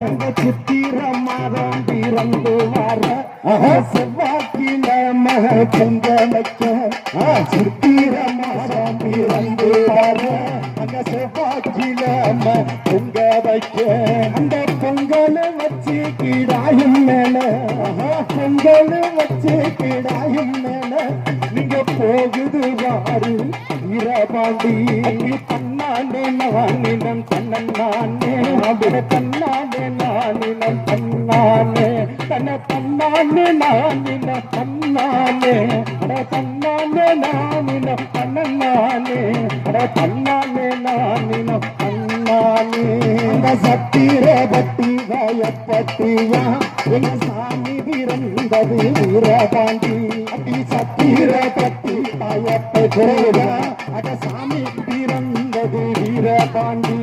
சித்திர மாதம் பிறந்து வர செவ்வாய்க்கிழமை பொங்க வைக்க சித்திர மாதம் பிறந்து வர அந்த செவ்வாய்க்கிழமை பொங்க வைக்க அந்த பொங்கல் வச்சு கிடாயும் மேல பொங்கல் வச்சு கிடாயும் மேல நீங்க போகுது வாரு வீரபாண்டி தன்னானே நானினம் தன்னானே தன்னானே நானினம் தன்னானே தன்னை தன்னானே நானினம் தன்னானே தன்னானே நானினம் தன்னானே தன்னானே நானினம் தன்னானே அந்த சத்திர பட்டி வயப்பட்டியா எங்க சாமி பிறந்தது வீரபாண்டி அடி சத்திர பட்டி வயப்பட்டியா அட சாமி பிறந்தது வீரபாண்டி